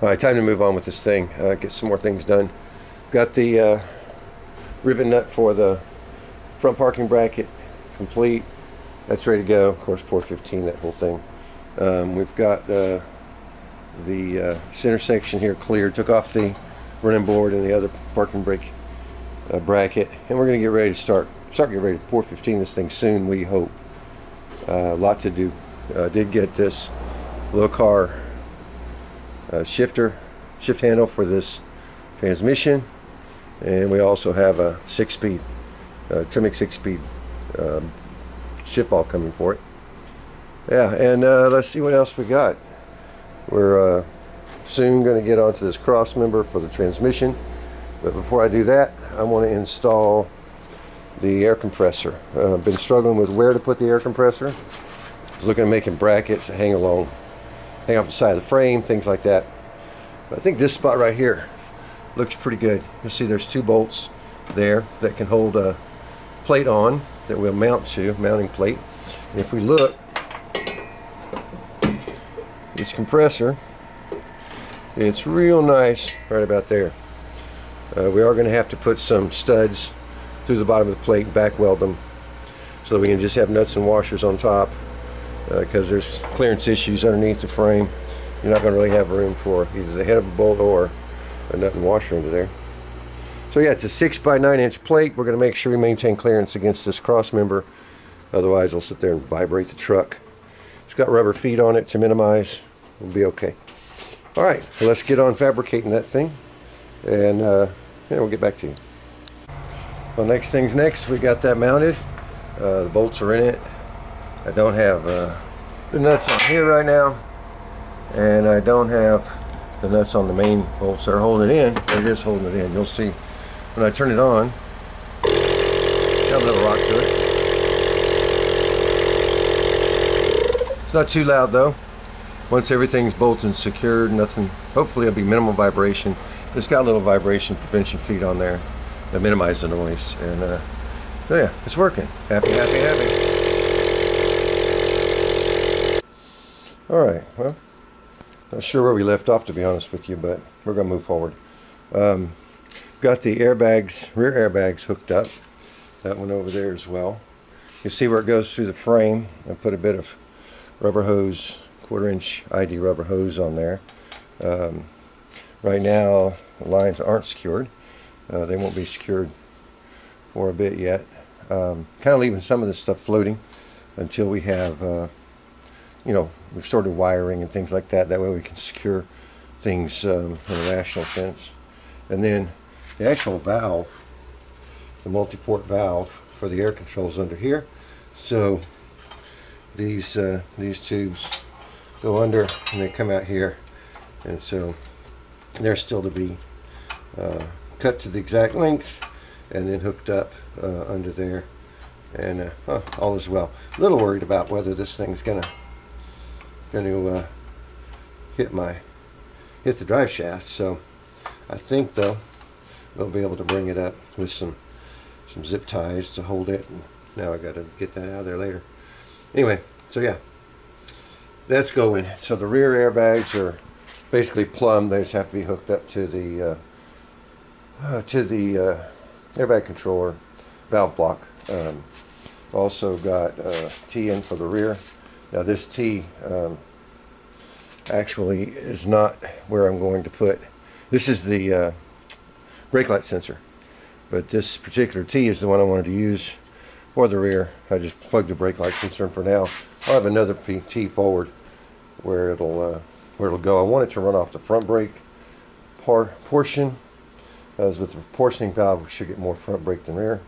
Alright, time to move on with this thing. Get some more things done. Got the rivet nut for the front parking bracket complete. That's ready to go. Of course, 415, that whole thing. We've got the center section here cleared. Took off the running board and the other parking brake bracket, and we're going to get ready to start getting ready to 415 this thing soon, we hope. A lot to do. Did get this low car shift handle for this transmission, and we also have a 6-speed Tremec 6-speed shift ball coming for it. Yeah, and let's see what else we got. We're soon going to get onto this cross member for the transmission, but before I do that, I want to install the air compressor. I've been struggling with where to put the air compressor. I was looking at making brackets that hang off the side of the frame, things like that. But I think this spot right here looks pretty good. You'll see there's 2 bolts there that can hold a plate on that we'll mount to, mounting plate. And if we look, this compressor, it's real nice right about there. We are going to have to put some studs through the bottom of the plate and back weld them so that we can just have nuts and washers on top, because there's clearance issues underneath the frame. You're not going to really have room for either the head of a bolt or a nut and washer under there. So yeah, it's a 6 by 9 inch plate. We're going to make sure we maintain clearance against this cross member, otherwise it'll sit there and vibrate the truck. It's got rubber feet on it to minimize. We'll be okay. Alright, so let's get on fabricating that thing, and yeah, we'll get back to you. Well, next thing's next. We got that mounted. The bolts are in it. I don't have the nuts on here right now, and I don't have the nuts on the main bolts that are holding it in. It is holding it in. You'll see when I turn it on. Got a little rock to it. It's not too loud though. Once everything's bolted and secured, nothing. Hopefully it'll be minimal vibration. It's got a little vibration prevention feet on there that minimize the noise, and so yeah, it's working. Happy, happy, happy. All right. Well, not sure where we left off, to be honest with you, but we're gonna move forward. Got the airbags, rear airbags hooked up. That one over there as well. You see where it goes through the frame. I put a bit of rubber hose, 1/4 inch ID rubber hose on there. Right now the lines aren't secured. They won't be secured for a bit yet. Kind of leaving some of this stuff floating until we have you know, we've sorted wiring and things like that. That way we can secure things in a rational sense. And then the actual valve, the multi-port valve for the air controls under here. So these tubes go under and they come out here, and so they're still to be cut to the exact length and then hooked up under there, and all is well. A little worried about whether this thing's gonna hit the drive shaft. So I think though we'll be able to bring it up with some zip ties to hold it. And now I got to get that out of there later. Anyway, so yeah, that's going. So the rear airbags are basically plumb. They just have to be hooked up to the airbag controller valve block. Also got T in for the rear. Now this T actually is not where I'm going to put. This is the brake light sensor, but this particular T is the one I wanted to use for the rear. I just plugged the brake light sensor in for now. I'll have another T forward where it'll go. I want it to run off the front brake portion, as with the proportioning valve we should get more front brake than rear,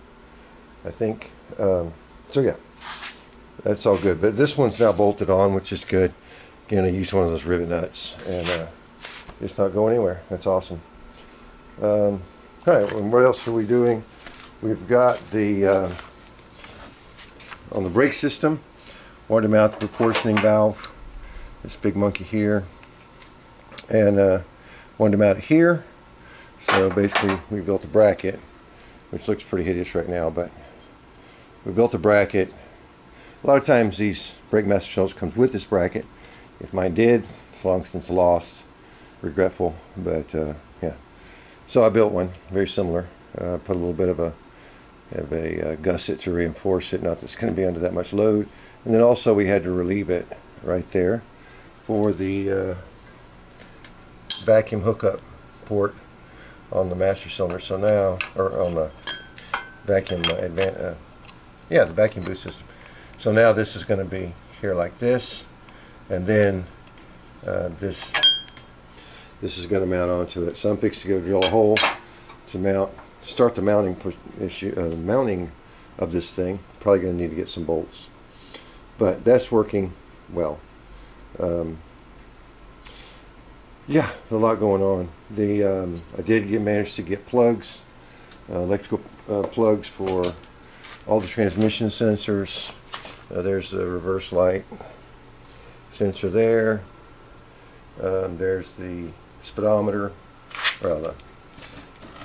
I think. So yeah, that's all good. But this one's now bolted on, which is good. Again, I used one of those rivet nuts, and it's not going anywhere. That's awesome. All right, well, what else are we doing? We've got the on the brake system, wanted to mount the proportioning valve, this big monkey here, and wanted to mount it here. So basically we built a bracket, which looks pretty hideous right now, but we built a bracket. A lot of times these brake master shells comes with this bracket. If mine did, it's long since lost. regretful, but yeah. So I built one very similar. Put a little bit of a gusset to reinforce it, not that it's going to be under that much load. And then also we had to relieve it right there for the vacuum hookup port on the master cylinder. So now, or on the vacuum the vacuum boost system. So now this is going to be here like this, and then this is going to mount onto it. So I'm fixing to go drill a hole to start the mounting mounting of this thing. Probably going to need to get some bolts, but that's working well. Yeah, a lot going on. I did manage to get plugs, electrical plugs for all the transmission sensors. There's the reverse light sensor there. There's the speedometer, well,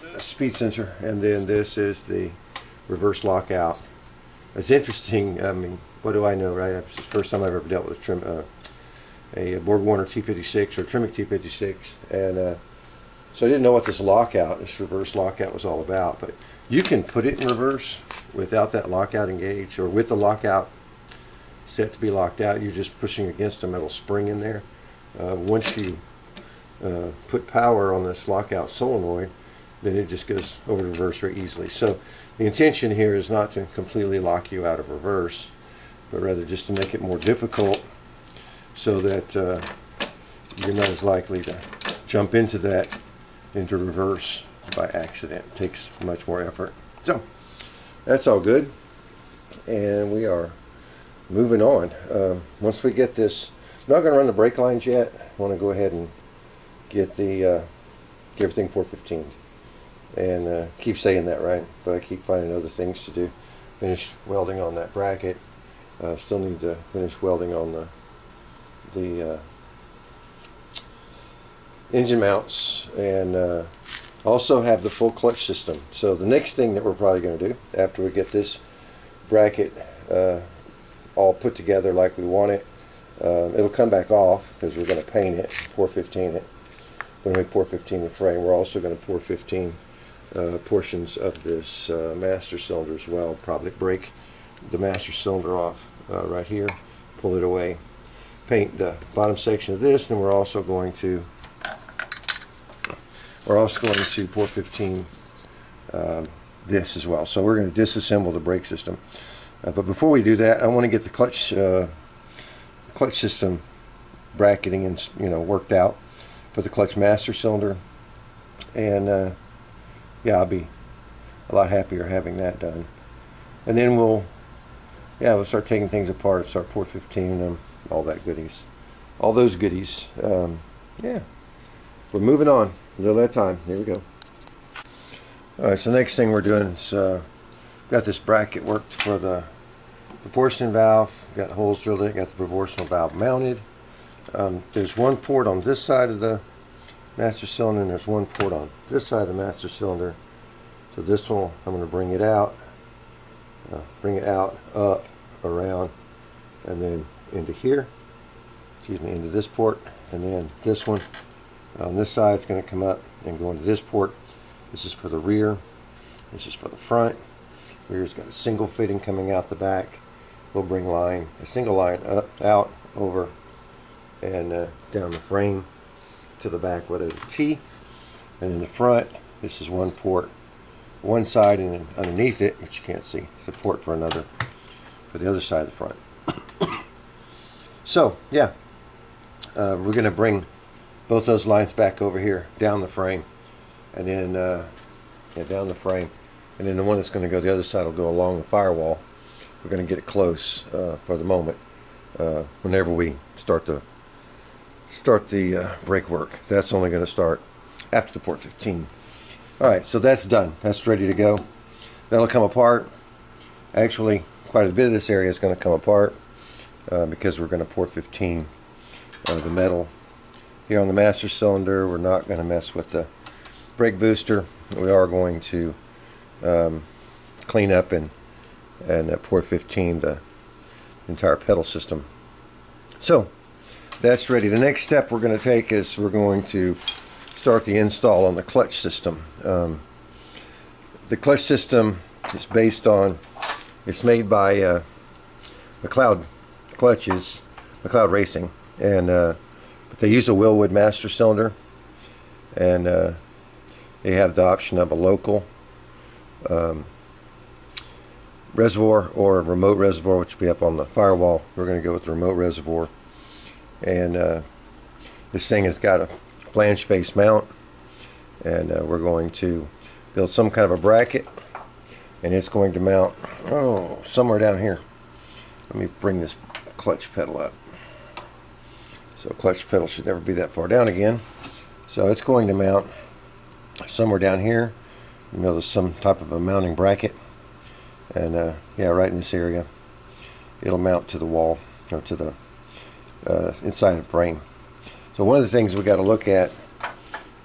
the speed sensor, and then this is the reverse lockout. It's interesting. I mean, what do I know, right? It's the first time I've ever dealt with a Borg-Warner T56 or Tremec T56, and so I didn't know what this reverse lockout was all about. But you can put it in reverse without that lockout engaged, or with the lockout set to be locked out. You're just pushing against a metal spring in there. Once you put power on this lockout solenoid, then it just goes over to reverse very easily. So the intention here is not to completely lock you out of reverse, but rather just to make it more difficult, so that you're not as likely to jump into reverse by accident. It takes much more effort. So that's all good, and we are moving on. Once we get this, I'm not going to run the brake lines yet. I want to go ahead and get get everything 415, and keep saying that, right? But I keep finding other things to do. Finish welding on that bracket. Still need to finish welding on the engine mounts, and also have the full clutch system. So the next thing that we're probably going to do after we get this bracket all put together like we want it, it'll come back off because we're going to paint it, 415 it. When we 415 the frame, we're also going to 415 portions of this master cylinder as well. Probably break the master cylinder off right here, pull it away, paint the bottom section of this, and we're also going to 415 this as well. So we're going to disassemble the brake system. But before we do that, I want to get the clutch system bracketing and worked out for the clutch master cylinder, and yeah, I'll be a lot happier having that done. And then we'll start taking things apart, start 415 them, all that goodies, all those goodies. Yeah, we're moving on. A little at a time. Here we go. All right, so the next thing we're doing is got this bracket worked for the proportion valve. Got holes drilled in it. Got the proportional valve mounted. There's one port on this side of the master cylinder, and there's one port on this side of the master cylinder. So this one, I'm going to bring it out, up, around, and then into here. Excuse me, into this port, and then this one on this side is going to come up and go into this port. This is for the rear. This is for the front. Rear's got a single fitting coming out the back. We'll bring a single line up, out, over, and down the frame to the back with a T. And in the front, this is one port, one side, and then underneath it, which you can't see, it's a port for another, for the other side of the front. So yeah, we're going to bring both those lines back over here, down the frame, and then down the frame, and then the one that's going to go the other side will go along the firewall. We're going to get it close for the moment. Whenever we start the brake work, that's only going to start after the port 15. All right, so that's done. That's ready to go. That'll come apart. Actually, quite a bit of this area is going to come apart because we're going to port 15 the metal. Here on the master cylinder, we're not going to mess with the brake booster. We are going to clean up and port 15 the entire pedal system. So that's ready. The next step we're going to take is we're going to start the install on the clutch system. The clutch system is based on, it's made by McLeod Clutches, McLeod Racing, and but they use a Willwood master cylinder, and they have the option of a local reservoir or a remote reservoir, which will be up on the firewall. We're going to go with the remote reservoir, and this thing has got a flange face mount, and we're going to build some kind of a bracket, and it's going to mount somewhere down here. Let me bring this clutch pedal up. So clutch pedal should never be that far down again. So it's going to mount somewhere down here. You know, there's some type of a mounting bracket, and yeah, right in this area. It'll mount to the wall, or to the inside the frame. So one of the things we got to look at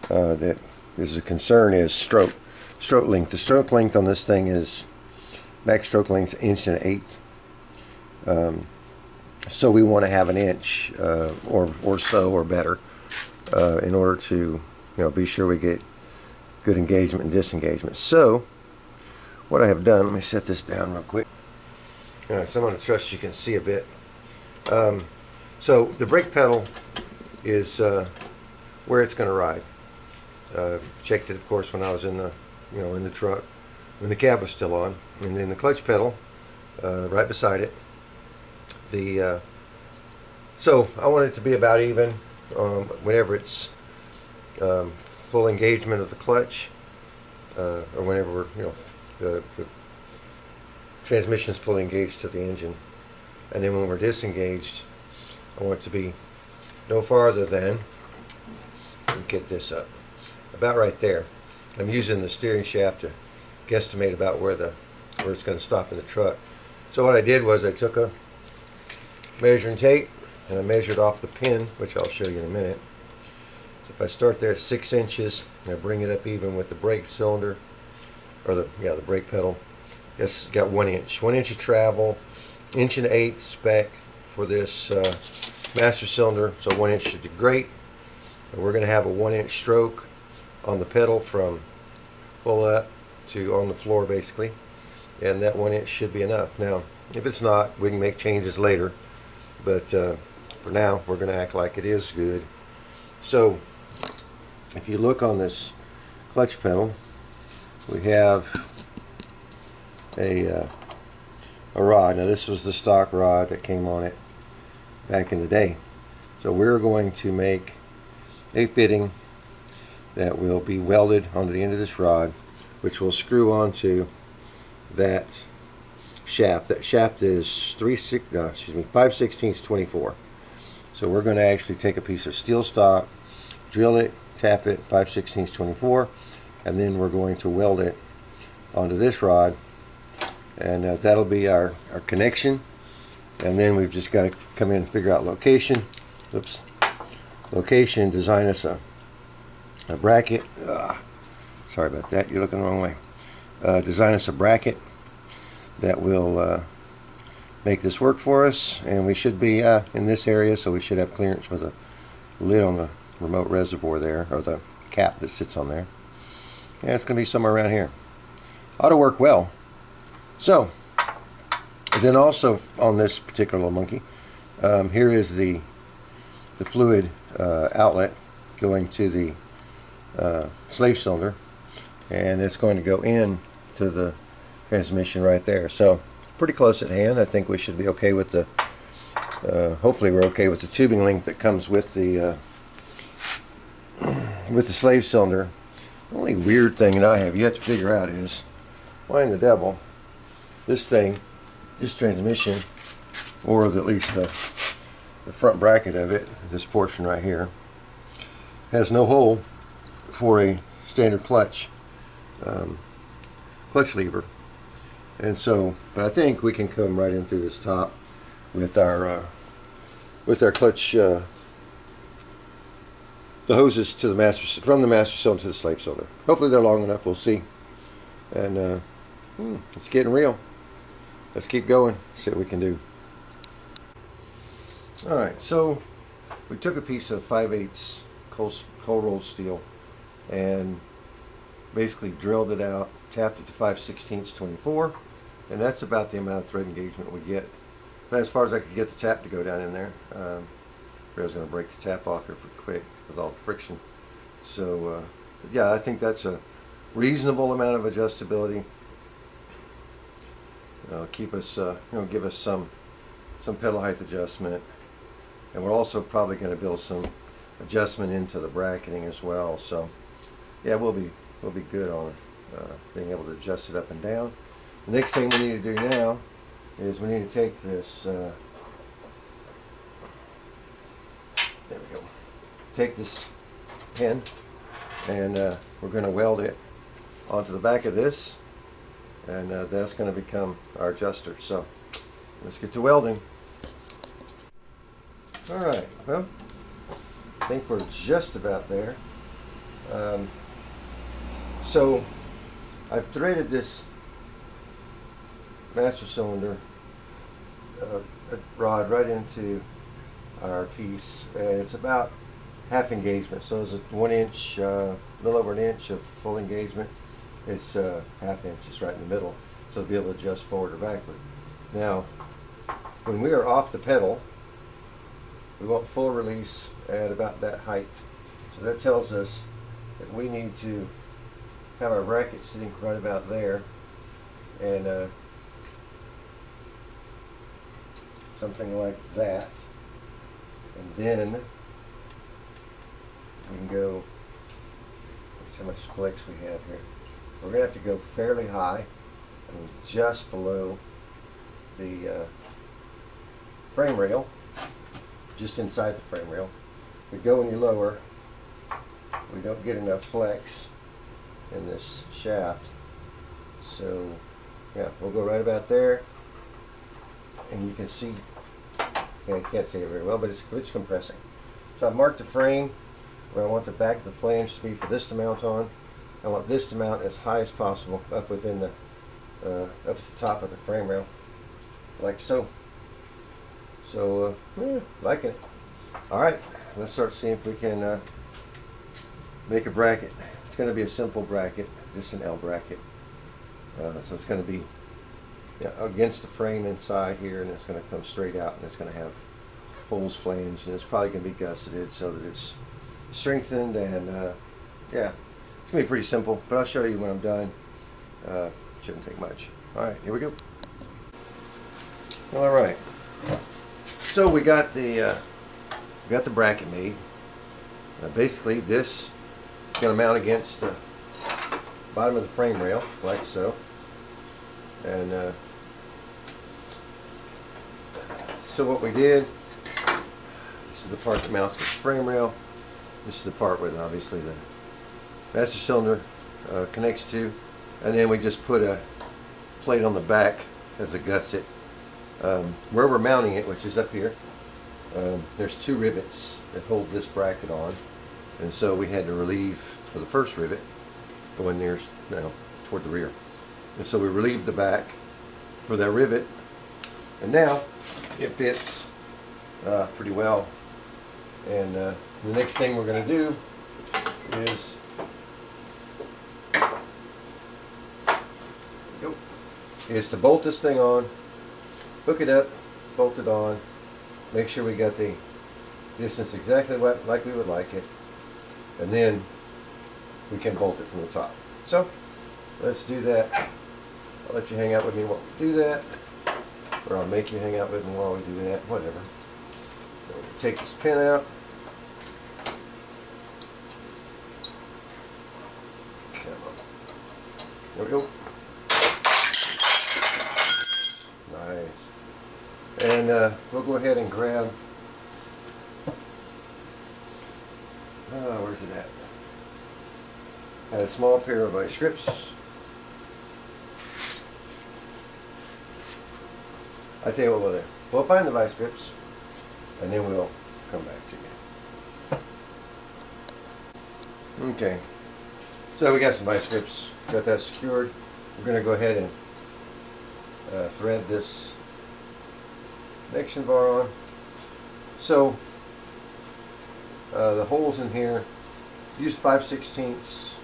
that is a concern is stroke length. The stroke length on this thing is, max stroke length, 1.1 inches. So we want to have 1 inch or so or better in order to, be sure we get good engagement and disengagement. So what I have done, let me set this down real quick. All right, so I'm going to trust you can see a bit. So the brake pedal is where it's going to ride. Checked it, of course, when I was in the in the truck when the cab was still on, and then the clutch pedal right beside it. So I want it to be about even whenever it's full engagement of the clutch, or whenever the transmission is fully engaged to the engine, and then when we're disengaged, I want it to be no farther than, get this up, about right there. I'm using the steering shaft to guesstimate about where it's going to stop in the truck. So what I did was I took a measuring tape and I measured off the pin, which I'll show you in a minute. So if I start there at 6 inches and I bring it up even with the brake cylinder, or the brake pedal, it's got 1 inch. 1 inch of travel, 1.1 inches spec for this master cylinder, so 1 inch should do great. And we're going to have a 1 inch stroke on the pedal from full up to on the floor basically, and that 1 inch should be enough. Now if it's not, we can make changes later, but for now we're going to act like it is good. So if you look on this clutch pedal, we have a rod. Now this was the stock rod that came on it back in the day. So we're going to make a fitting that will be welded onto the end of this rod, which will screw onto that shaft. That shaft is 5/16 24. So we're going to actually take a piece of steel stock, drill it, tap it 5/16 24, and then we're going to weld it onto this rod, and that'll be our connection. And then we've just got to come in and figure out location. Location, design us a bracket. Sorry about that, you're looking the wrong way. Design us a bracket that will make this work for us, and we should be in this area, so we should have clearance for the lid on the remote reservoir there, or the cap that sits on there. Yeah, it's going to be somewhere around here. Ought to work well. So then also on this particular little monkey, here is the fluid outlet going to the slave cylinder, and it's going to go in to the transmission right there. So pretty close at hand. I think we should be okay with the hopefully we're okay with the tubing length that comes with the slave cylinder. The only weird thing that I have yet to figure out is why in the devil this transmission, or at least the front bracket of it, this portion right here, has no hole for a standard clutch lever. And so, but I think we can come right in through this top with our clutch, the hoses to the from the master cylinder to the slave cylinder. Hopefully they're long enough. We'll see. And it's getting real. Let's keep going. See what we can do. All right. So we took a piece of 5/8 cold rolled steel and basically drilled it out, tapped it to 5/16 24, and that's about the amount of thread engagement we get. But as far as I could get the tap to go down in there, I was going to break the tap off here pretty quick with all the friction. So yeah, I think that's a reasonable amount of adjustability. Keep us, give us some pedal height adjustment, and we're also probably going to build some adjustment into the bracketing as well. So yeah, we'll be good on being able to adjust it up and down. The next thing we need to do now is we need to take this. There we go. Take this pin, and we're going to weld it onto the back of this, and that's going to become our adjuster. So let's get to welding. Alright, well, I think we're just about there. So I've threaded this master cylinder rod right into our piece, and it's about half engagement. So it's a 1 inch, a little over 1 inch of full engagement. It's half inch, it's right in the middle, so to be able to adjust forward or backward. Now, when we are off the pedal, we want full release at about that height. So that tells us that we need to have our bracket sitting right about there, and something like that. And then we can go, let's see how much flex we have here. We're going to have to go fairly high, and just below the frame rail, just inside the frame rail. If we go any lower, we don't get enough flex in this shaft. So yeah, we'll go right about there, and you can see, yeah, you can't see it very well, but it's compressing. So I've marked the frame where I want the back of the flange to be for this to mount on. I want this to mount as high as possible up within the up at the top of the frame rail, like so. So liking it. All right, let's start seeing if we can make a bracket. It's going to be a simple bracket, just an L bracket. So it's going to be against the frame inside here, and it's going to come straight out, and it's going to have holes flanged, and it's probably going to be gusseted so that it's strengthened, and yeah, it's going to be pretty simple, but I'll show you when I'm done. Shouldn't take much. All right, here we go. All right, so we got the bracket made. Basically, this is going to mount against the bottom of the frame rail, like so. And so what we did, this is the part that mounts with the frame rail. This is the part where obviously the master cylinder connects to, and then we just put a plate on the back as it guts it. Where we're mounting it, which is up here, there's 2 rivets that hold this bracket on, and so we had to relieve for the first rivet going near, toward the rear, and so we relieved the back for that rivet, and now it fits pretty well. And the next thing we're going to do is to bolt this thing on, hook it up, bolt it on, make sure we got the distance exactly like we would like it, and then we can bolt it from the top. So let's do that. I'll let you hang out with me while we do that, or I'll make you hang out with me while we do that, whatever. So we'll take this pin out. Come on. There we go. Nice. And we'll go ahead and grab, where's it at? I had a small pair of vice grips. I tell you what we'll do. We'll find the vice grips, and then we'll come back to you. Okay. So we got some vice grips. Got that secured. We're going to go ahead and thread this connection bar on. So The holes in here, used 5/16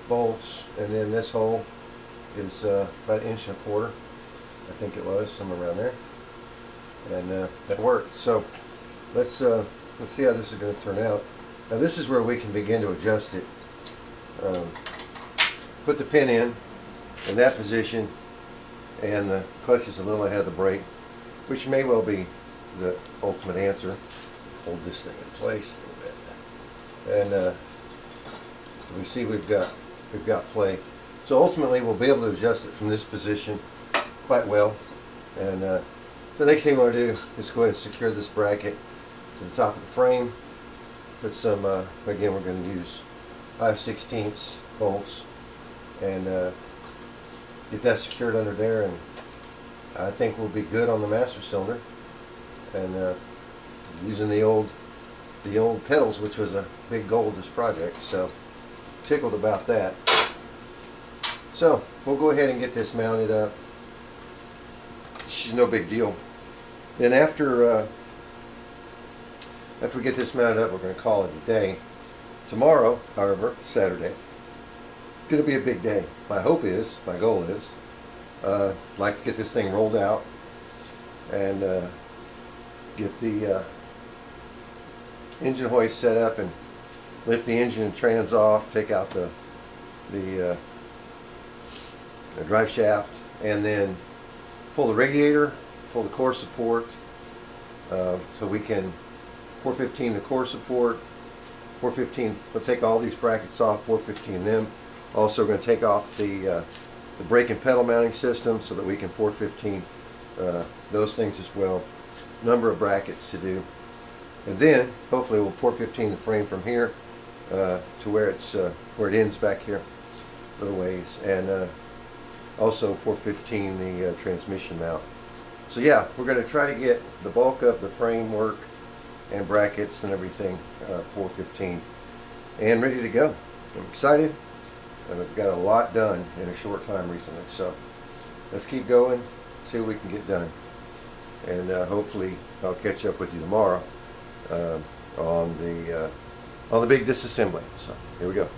bolts, and then this hole is about 1.25 inches, I think it was, somewhere around there, and that worked. So let's see how this is going to turn out. Now this is where we can begin to adjust it. Put the pin in that position, and the clutch is a little ahead of the brake, which may well be the ultimate answer. Hold this thing in place a little bit, and we see we've got play. So ultimately we'll be able to adjust it from this position quite well. And the next thing we want to do is go ahead and secure this bracket to the top of the frame. Put some, again, we're going to use 5/16 bolts, and get that secured under there, and I think we'll be good on the master cylinder. And using the old pedals, which was a big goal of this project, so tickled about that. So we'll go ahead and get this mounted up. It's no big deal. Then after we get this mounted up, we're going to call it a day. Tomorrow, however, Saturday, going to be a big day. My hope is, my goal is, I'd like to get this thing rolled out and get the engine hoist set up and lift the engine and trans off, take out the drive shaft, and then pull the radiator, pull the core support, so we can 415 the core support, 415, we'll take all these brackets off, 415 them. Also we're going to take off the brake and pedal mounting system so that we can 415 those things as well. Number of brackets to do. And then hopefully we'll 415 the frame from here to where it ends back here a little ways, and also 415 the transmission mount. So yeah, we're going to try to get the bulk of the framework and brackets and everything 415 and ready to go. I'm excited, and we've got a lot done in a short time recently. So let's keep going, see what we can get done, and hopefully I'll catch up with you tomorrow on the big disassembly. So here we go.